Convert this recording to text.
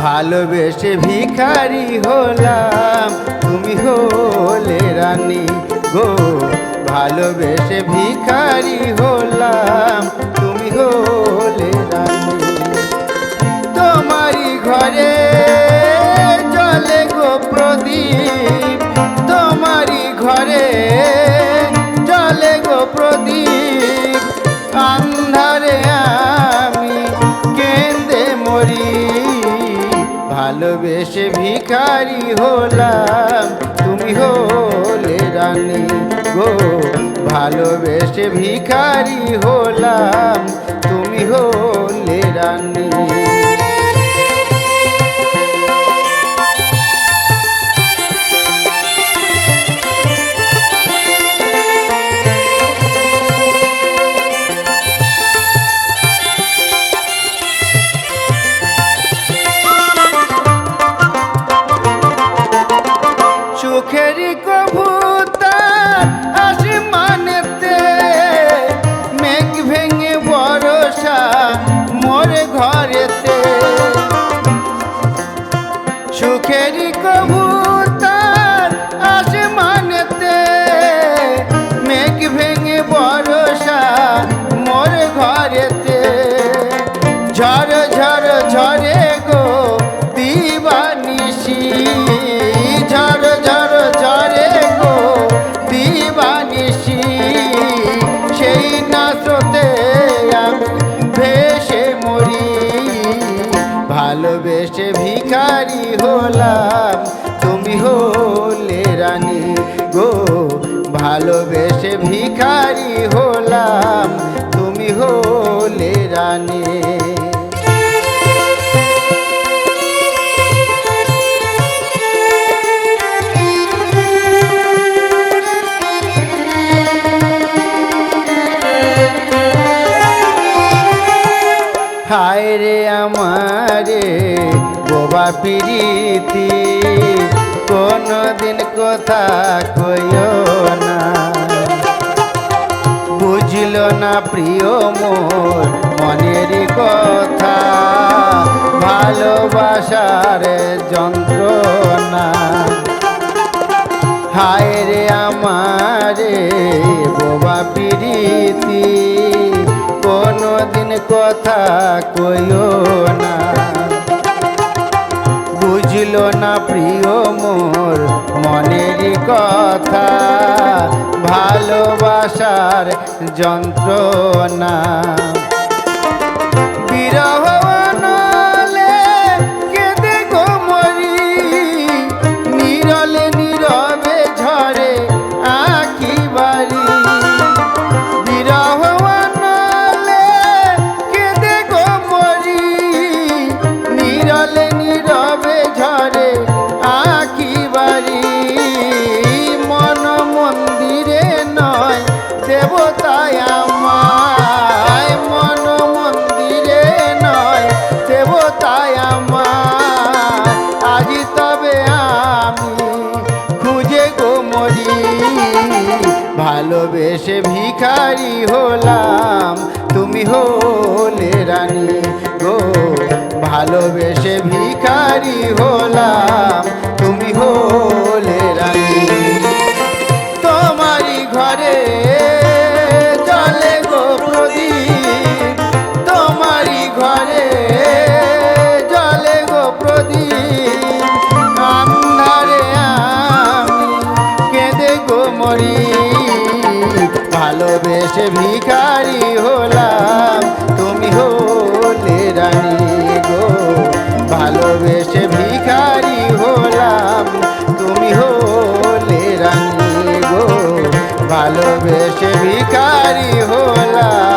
ভালোবেসে ভিখারি হলাম, তুমি হলে রানী গো। ভালোবেসে ভিখারি হলাম, তুমি হলে রানী। তোমারই ঘরে জ্বলে গো প্রদীপ, তোমারই ঘরে জ্বলে গো প্রদীপ। আন্ধারে আমি কেঁদে মরি, ভালোবেসে ভিখারি হলাম, তুমি হলে রানী গো। ভালোবেসে ভিখারি হলাম, তুমি হলে রানী। সুখেরই কবুতর আসমানেতে, মেঘ ভেঙে বর্ষা মোর ঘরেতে। সুখেরই কবুতর আসমানেতে, মেঘ ভেঙে বর্ষা মোর ঘরেতে। ঝড় ঝড় ঝরে গো দিবানিশি, ঝড় ঝড় ঝরে গো দিবানিশি। সেই না স্রোতে আমি ভেসে মরি, ভালোবেসে ভিখারি হলাম, তুমি হলে রানী গো। ভালোবেসে ভিখারি হলাম, তুমি হলে রানী। হায় রে আমারে বোবা প্রীতি, কোনদিন কথা কইও না। বুঝল না প্রিয় মোর মনের কথা, ভালোবাসার যন্ত্রণা। হায় রে আমারে বোবা প্রীতি, কোনদিন কথা কইও না। বুঝল না প্রিয় মোর মনের কথা, ভালোবাসার যন্ত্রণা। বিরহ নলে কেঁদে গো মরি, নীরলে নীরবে ঝরে আঁখি বাড়ি। বিরহ নলে কেঁদে গো মরি, নীরলে নীরবে ঝরে আঁখি বাড়ি। মন মন্দিরে নয় দেবতায় আমায়, মন মন্দিরে নয় দেবতায় আমায়। আজি তবে আমি খুঁজে গো মরি, ভালোবেসে ভিখারি হলাম, তুমি হলে রানী গো। ভালোবেসে ভিখারি হলাম, তুমি হলে রানী। তোমারই ঘরে জ্বলে গো প্রদীপ, তোমারই ঘরে জ্বলে গো প্রদীপ। আন্ধারে আমি কেঁদে গো মরি, ভালোবেসে ভিখারি হলাম, তুমি হলে রানী গো। ভালোবেসে ভিখারি হলাম, তুমি হলে রানী গো। ভালোবেসে ভিখারি হলাম।